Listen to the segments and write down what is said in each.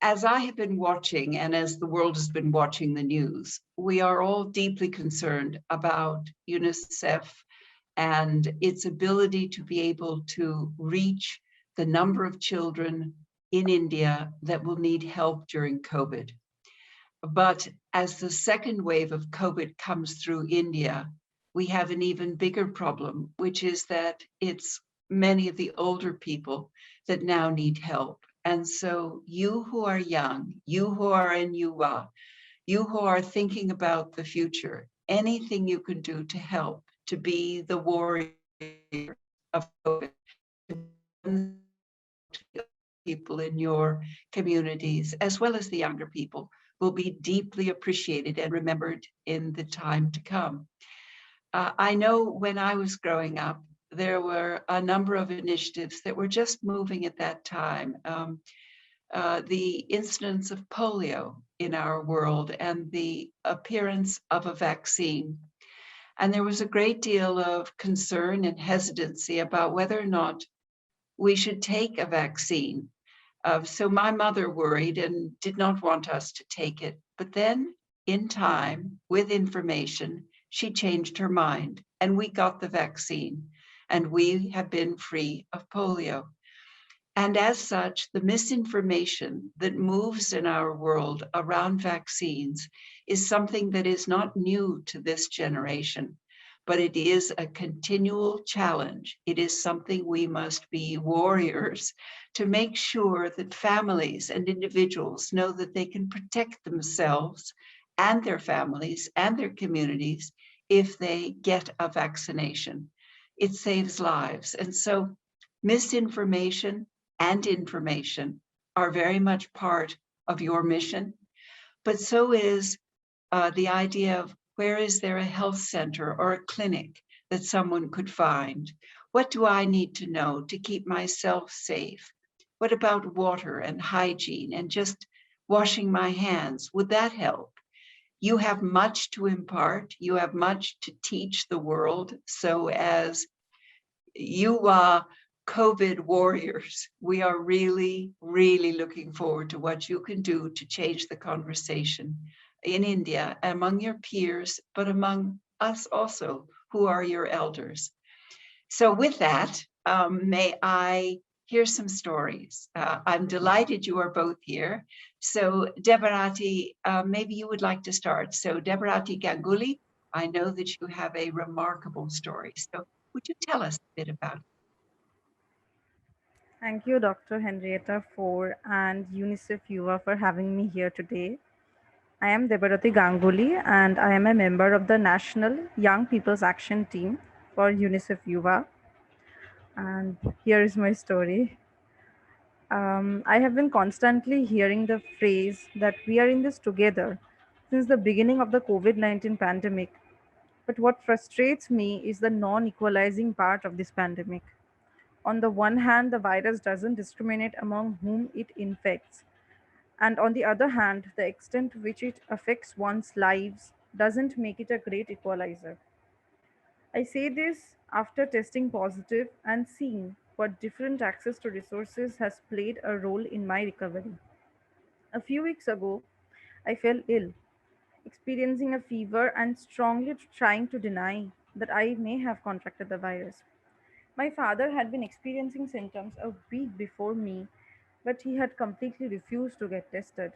as I have been watching, and as the world has been watching the news, we are all deeply concerned about UNICEF and its ability to be able to reach the number of children in India that will need help during COVID. But as the second wave of COVID comes through India, we have an even bigger problem, which is that it's many of the older people that now need help. And so you who are young, you who are in Yuva, you who are thinking about the future, anything you can do to help, to be the warrior of COVID, people in your communities, as well as the younger people, will be deeply appreciated and remembered in the time to come. I know when I was growing up, there were a number of initiatives that were just moving at that time. The incidence of polio in our world and the appearance of a vaccine. And there was a great deal of concern and hesitancy about whether or not we should take a vaccine. So my mother worried and did not want us to take it. But then, in time, with information, she changed her mind and we got the vaccine and we have been free of polio. And as such, the misinformation that moves in our world around vaccines is something that is not new to this generation, but it is a continual challenge. It is something we must be warriors to make sure that families and individuals know that they can protect themselves and their families and their communities if they get a vaccination. It saves lives. And so misinformation and information are very much part of your mission, but so is the idea of where is there a health center or a clinic that someone could find? What do I need to know to keep myself safe? What about water and hygiene and just washing my hands? Would that help? You have much to impart. You have much to teach the world. So as you are COVID warriors, we are really, really looking forward to what you can do to change the conversation in India among your peers, but among us also, who are your elders. So with that, may I hear some stories? I'm delighted you are both here. So Debarati, maybe you would like to start. So Debarati Ganguly, I know that you have a remarkable story. So would you tell us a bit about it? Thank you, Dr. Henrietta, for and UNICEF UVA for having me here today. I am Debarati Ganguly, and I am a member of the National Young People's Action Team for UNICEF UVA. And here is my story. I have been constantly hearing the phrase that we are in this together since the beginning of the COVID 19 pandemic. But what frustrates me is the non equalizing part of this pandemic. On the one hand, the virus doesn't discriminate among whom it infects. And on the other hand, the extent to which it affects one's lives doesn't make it a great equalizer. I say this after testing positive and seeing what different access to resources has played a role in my recovery. A few weeks ago, I fell ill, experiencing a fever and strongly trying to deny that I may have contracted the virus. My father had been experiencing symptoms a week before me, but he had completely refused to get tested.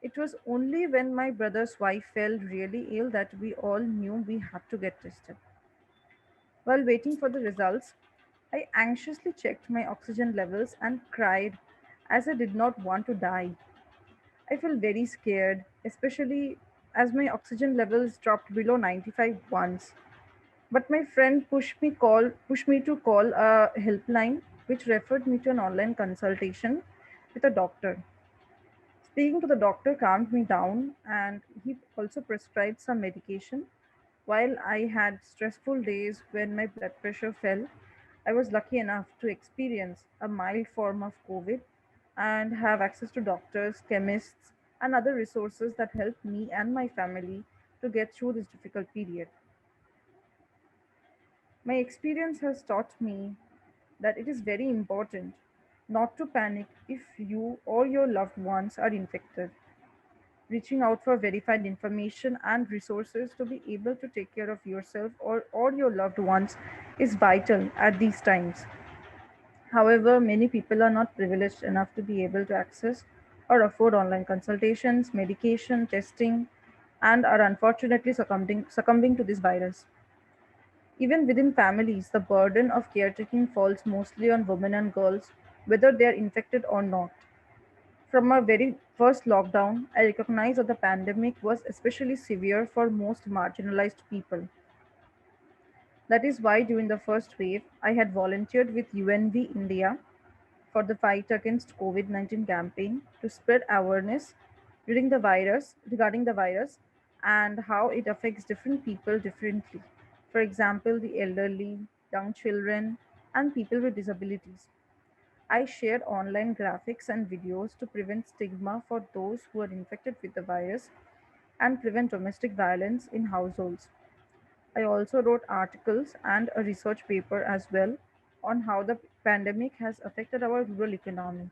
It was only when my brother's wife fell really ill that we all knew we had to get tested. While waiting for the results, I anxiously checked my oxygen levels and cried as I did not want to die. I felt very scared, especially as my oxygen levels dropped below 95 once. But my friend pushed me to call a helpline which referred me to an online consultation with a doctor. Speaking to the doctor calmed me down and he also prescribed some medication. While I had stressful days when my blood pressure fell, I was lucky enough to experience a mild form of COVID and have access to doctors, chemists, and other resources that helped me and my family to get through this difficult period. My experience has taught me that it is very important not to panic if you or your loved ones are infected. Reaching out for verified information and resources to be able to take care of yourself or your loved ones is vital at these times. However, many people are not privileged enough to be able to access or afford online consultations, medication, testing, and are unfortunately succumbing to this virus. Even within families, the burden of caretaking falls mostly on women and girls, whether they are infected or not. From our very first lockdown, I recognize that the pandemic was especially severe for most marginalized people. That is why during the first wave, I had volunteered with UNV India for the fight against COVID-19 campaign to spread awareness regarding the virus and how it affects different people differently. For example, the elderly, young children, and people with disabilities. I shared online graphics and videos to prevent stigma for those who are infected with the virus and prevent domestic violence in households. I also wrote articles and a research paper as well on how the pandemic has affected our rural economy.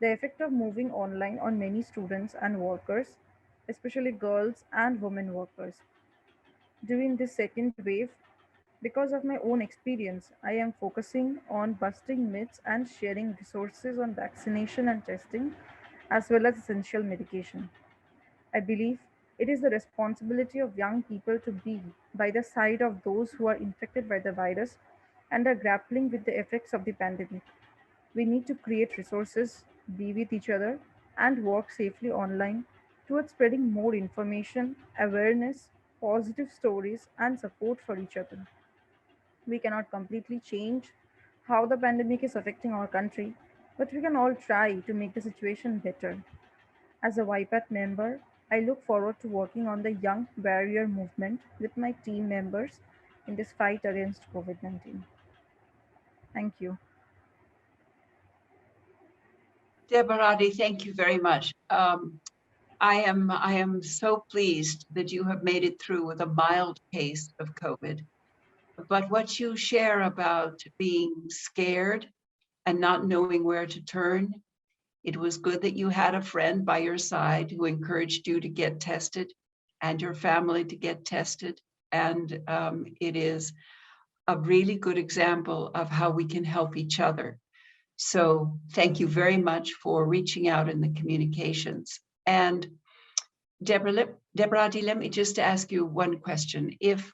The effect of moving online on many students and workers, especially girls and women workers. During this second wave, because of my own experience, I am focusing on busting myths and sharing resources on vaccination and testing, as well as essential medication. I believe it is the responsibility of young people to be by the side of those who are infected by the virus and are grappling with the effects of the pandemic. We need to create resources, be with each other, and work safely online towards spreading more information, awareness, positive stories, and support for each other. We cannot completely change how the pandemic is affecting our country, but we can all try to make the situation better. As a YPAT member, I look forward to working on the Young Warrior movement with my team members in this fight against COVID 19. Thank you. Debarati, thank you very much. I am so pleased that you have made it through with a mild case of COVID. But what you share about being scared and not knowing where to turn, it was good that you had a friend by your side who encouraged you to get tested and your family to get tested. And it is a really good example of how we can help each other. So thank you very much for reaching out in the communications. And Deborah, let me just ask you one question. If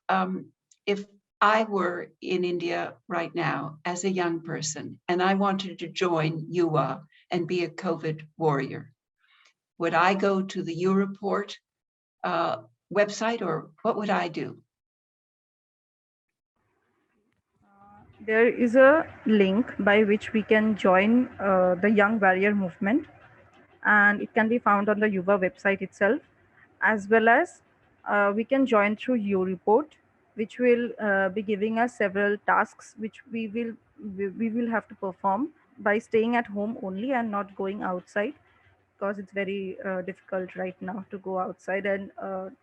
I were in India right now as a young person and I wanted to join UA and be a COVID warrior, would I go to the UReport website or what would I do? There is a link by which we can join the Young Warrior movement, and it can be found on the Yuva website itself, as well as we can join through UReport, which will be giving us several tasks which we will have to perform by staying at home only and not going outside, because it's very difficult right now to go outside and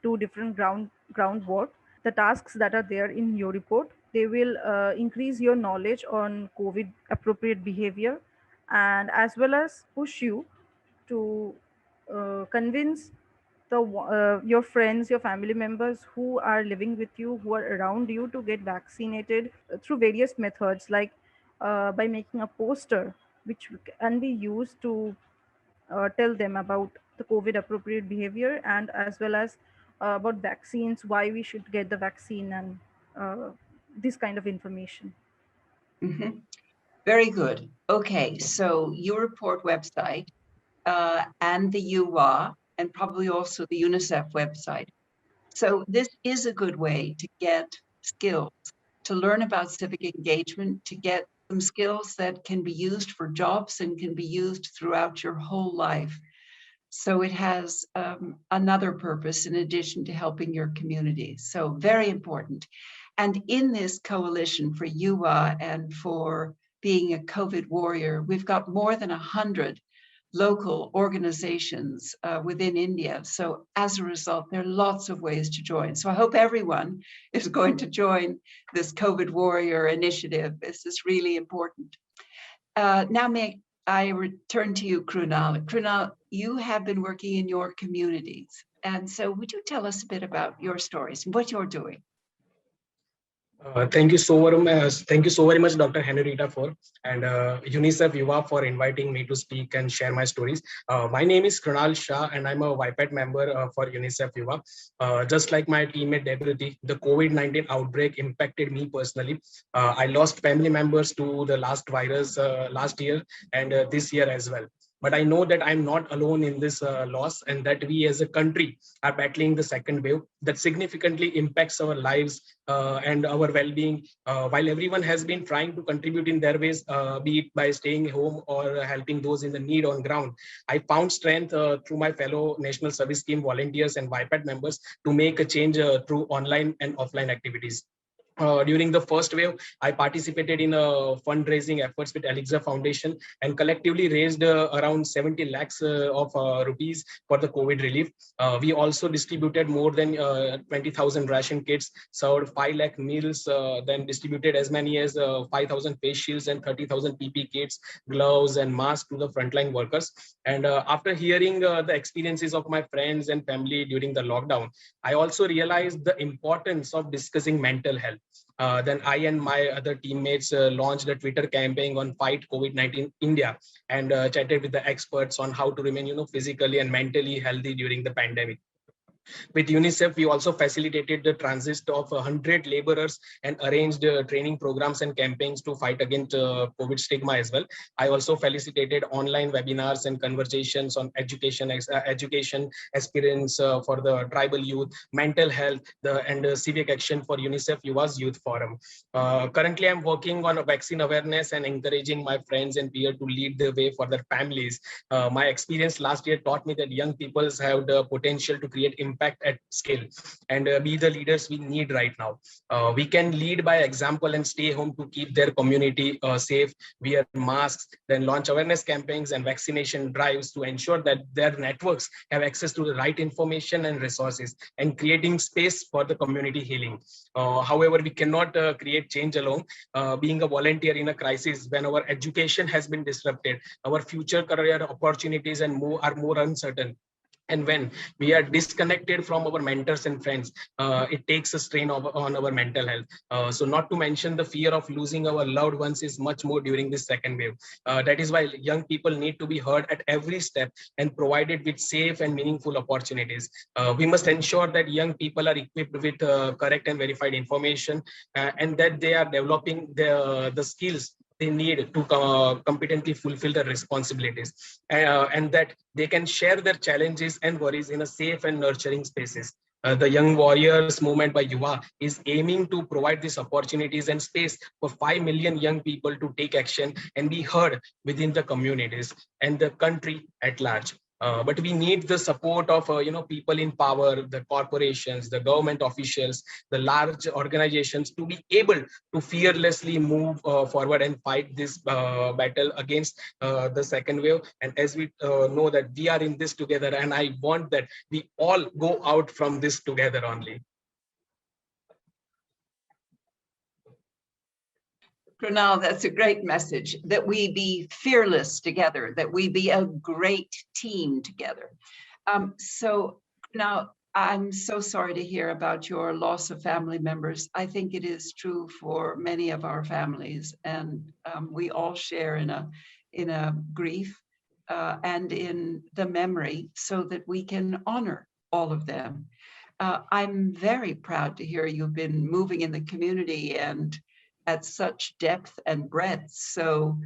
do different ground work. The tasks that are there in your report, they will increase your knowledge on COVID appropriate behavior, and as well as push you to convince your friends, your family members who are living with you, who are around you, to get vaccinated through various methods, like by making a poster which can be used to tell them about the COVID appropriate behavior, and as well as about vaccines, why we should get the vaccine, and uh, this kind of information. Mhm. Very good. Okay, so UReport website and the UWA and probably also the UNICEF website. So this is a good way to get skills, to learn about civic engagement, to get some skills that can be used for jobs and can be used throughout your whole life. So it has another purpose in addition to helping your community. So very important. And in this coalition for UWA and for being a COVID warrior, we've got more than 100 local organizations within India. So as a result, there are lots of ways to join. So I hope everyone is going to join this COVID Warrior initiative. This is really important. Now may I return to you, Krunal. Krunal, you have been working in your communities. And so would you tell us a bit about your stories and what you're doing? Thank you so very much, Dr. Henrietta, for and UNICEF Yuva for inviting me to speak and share my stories. My name is Krunal Shah, and I'm a YPAT member for UNICEF Yuva. Just like my teammate Debrati, the COVID-19 outbreak impacted me personally. I lost family members to the last virus last year and this year as well. But I know that I'm not alone in this loss, and that we as a country are battling the second wave that significantly impacts our lives and our well-being. While everyone has been trying to contribute in their ways, be it by staying home or helping those in the need on ground, I found strength through my fellow National Service Scheme volunteers and YPAT members to make a change through online and offline activities. During the first wave, I participated in fundraising efforts with Alexa Foundation and collectively raised around 70 lakhs of rupees for the COVID relief. We also distributed more than 20,000 ration kits, served 5 lakh meals, then distributed as many as 5,000 face shields and 30,000 PP kits, gloves and masks to the frontline workers. And after hearing the experiences of my friends and family during the lockdown, I also realized the importance of discussing mental health. Then I and my other teammates launched a Twitter campaign on Fight COVID-19 India and chatted with the experts on how to remain, physically and mentally healthy during the pandemic. With UNICEF, we also facilitated the transit of 100 laborers and arranged training programs and campaigns to fight against COVID stigma as well. I also facilitated online webinars and conversations on education experience for the tribal youth, mental health, and civic action for UNICEF Yuva's Youth Forum. Currently, I'm working on vaccine awareness and encouraging my friends and peers to lead the way for their families. My experience last year taught me that young people have the potential to create impact at scale and be the leaders we need right now. We can lead by example and stay home to keep their community safe, wear masks, then launch awareness campaigns and vaccination drives to ensure that their networks have access to the right information and resources, and creating space for the community healing. However, we cannot create change alone. Being a volunteer in a crisis when our education has been disrupted, our future career opportunities are more uncertain, and when we are disconnected from our mentors and friends, it takes a strain on our mental health. So not to mention the fear of losing our loved ones is much more during this second wave. That is why young people need to be heard at every step and provided with safe and meaningful opportunities. We must ensure that young people are equipped with correct and verified information, and that they are developing the skills they need to competently fulfill their responsibilities, and that they can share their challenges and worries in a safe and nurturing spaces. The Young Warriors movement by Yuva is aiming to provide these opportunities and space for 5 million young people to take action and be heard within the communities and the country at large. But we need the support of people in power, the corporations, the government officials, the large organizations to be able to fearlessly move forward and fight this battle against the second wave. And as we know that we are in this together, and I want that we all go out from this together only. Krunal, that's a great message, that we be fearless together, that we be a great team together. So now I'm so sorry to hear about your loss of family members. I think it is true for many of our families, and we all share in a grief and in the memory, so that we can honor all of them. I'm very proud to hear you've been moving in the community and at such depth and breadth. So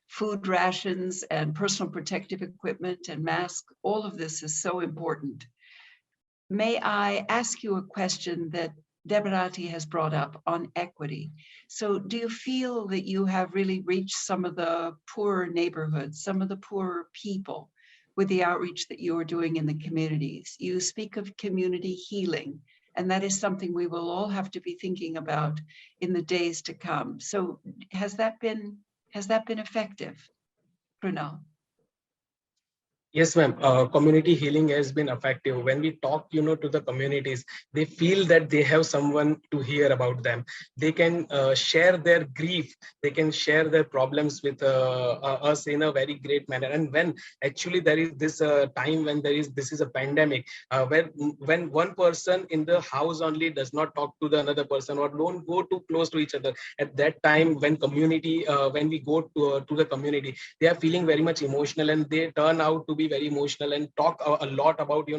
food rations and personal protective equipment and masks, all of this is so important. May I ask you a question that Debarati has brought up on equity? So do you feel that you have really reached some of the poorer neighborhoods, some of the poorer people with the outreach that you are doing in the communities? You speak of community healing, and that is something we will all have to be thinking about in the days to come. So has that been effective, Krunal? Yes, ma'am. Community healing has been effective. When we talk, to the communities, they feel that they have someone to hear about them. They can share their grief. They can share their problems with us in a very great manner. And when actually there is this time when this is a pandemic, where when one person in the house only does not talk to the another person or don't go too close to each other, at that time when we go to the community, they are feeling very much emotional, and they turn out to be very emotional and talk a lot about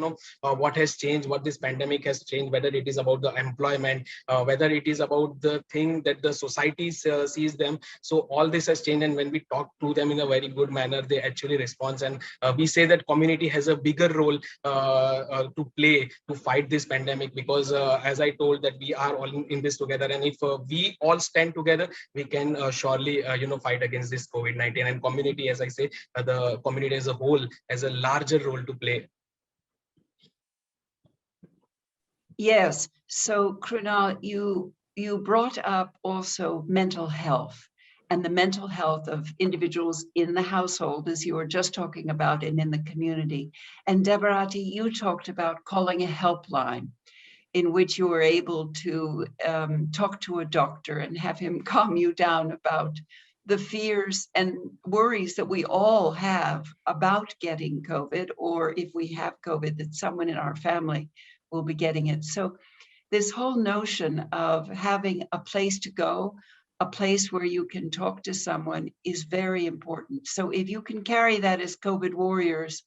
what has changed, what this pandemic has changed, whether it is about the employment, whether it is about the thing that the society sees them. So all this has changed, and when we talk to them in a very good manner, they actually respond. And we say that community has a bigger role to play to fight this pandemic, because as I told, that we are all in this together, and if we all stand together, we can surely fight against this COVID-19. And community, as I say, the community as a whole has a larger role to play. Yes. So Krunal, you brought up also mental health and the mental health of individuals in the household, as you were just talking about, and in the community. And Debarati, you talked about calling a helpline in which you were able to talk to a doctor and have him calm you down about the fears and worries that we all have about getting COVID, or if we have COVID, that someone in our family will be getting it. So this whole notion of having a place to go, a place where you can talk to someone, is very important. So if you can carry that as COVID warriors,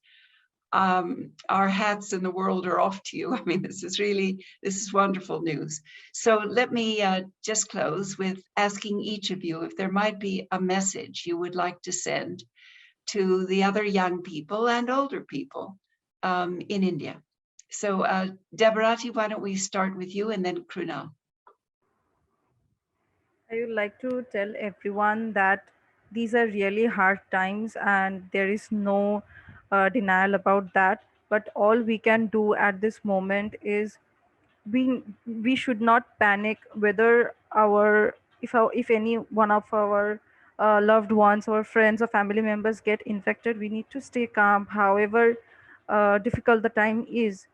our hats in the world are off to you. I mean, this is wonderful news. So let me just close with asking each of you if there might be a message you would like to send to the other young people and older people in India. So Debarati, why don't we start with you, and then Krunal. I would like to tell everyone that these are really hard times and there is no denial about that. But all we can do at this moment is we should not panic whether if any one of our loved ones or friends or family members get infected. We need to stay calm, however difficult the time is,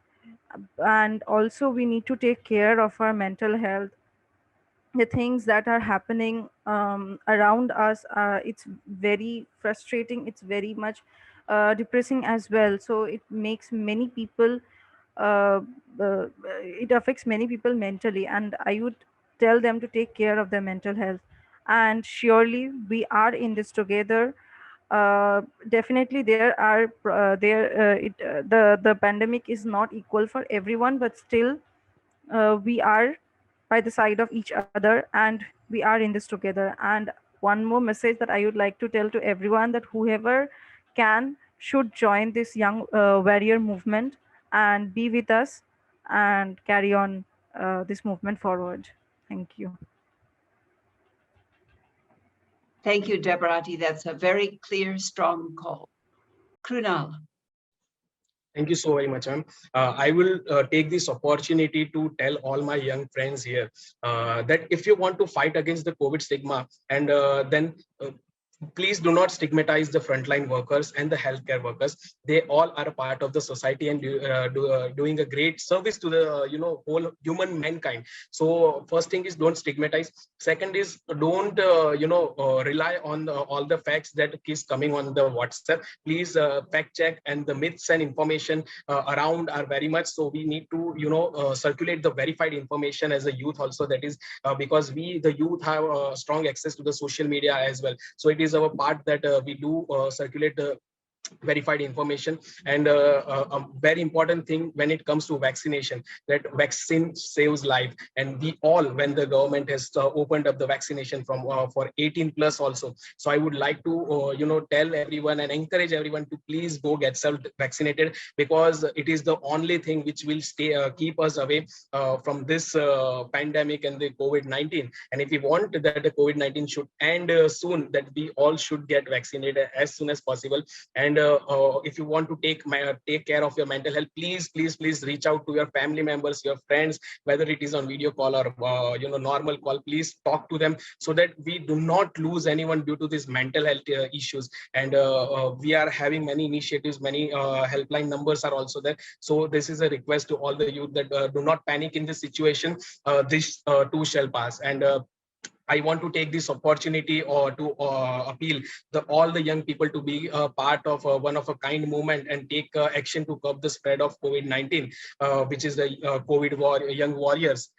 and also we need to take care of our mental health. The things that are happening around us, it's very frustrating, it's very much depressing as well. So it makes many people uh, it affects many people mentally, and I would tell them to take care of their mental health. And surely we are in this together. Definitely there are the pandemic is not equal for everyone, but still we are by the side of each other, and we are in this together. And one more message that I would like to tell to everyone, that whoever can should join this young warrior movement and be with us and carry on this movement forward. Thank you. Thank you, Debarati. That's a very clear, strong call. Krunal. Thank you so very much, ma'am. I will take this opportunity to tell all my young friends here that if you want to fight against the COVID stigma, and then please do not stigmatize the frontline workers and the healthcare workers. They all are a part of the society and doing a great service to the whole human mankind. So first thing is, don't stigmatize. Second is, don't rely on all the facts that is coming on the WhatsApp. Please fact check, and the myths and information around are very much. So we need to circulate the verified information as a youth also. That is because we the youth have strong access to the social media as well. So it is our part that we do circulate the verified information. And a very important thing when it comes to vaccination, that vaccine saves life. And we all, when the government has opened up the vaccination from for 18 plus also, so I would like to tell everyone and encourage everyone to please go get self vaccinated, because it is the only thing which will stay keep us away from this pandemic and the COVID-19. And if we want that the COVID-19 should end soon, that we all should get vaccinated as soon as possible. And if you want to take care of your mental health, please reach out to your family members, your friends, whether it is on video call or normal call. Please talk to them so that we do not lose anyone due to these mental health issues. And we are having many initiatives, many helpline numbers are also there. So this is a request to all the youth that do not panic in this situation. This too shall pass. And I want to take this opportunity to appeal all the young people to be a part of one of a kind movement and take action to curb the spread of COVID-19, which is the Young Warriors,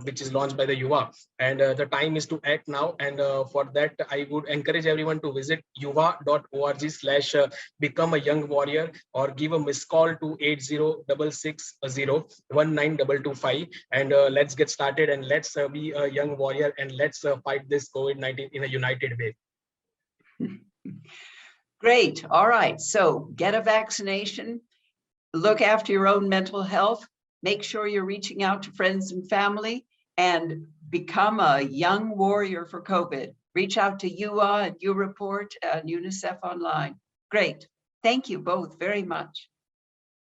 which is launched by the Yuva. And the time is to act now. And for that, I would encourage everyone to visit yuva.org/become a young warrior, or give a missed call to 8066019225. And let's get started, and let's be a young warrior, and let's fight this COVID-19 in a united way. Great. All right. So get a vaccination, look after your own mental health, make sure you're reaching out to friends and family, and become a young warrior for COVID. Reach out to UA and UReport and UNICEF Online. Great. Thank you both very much.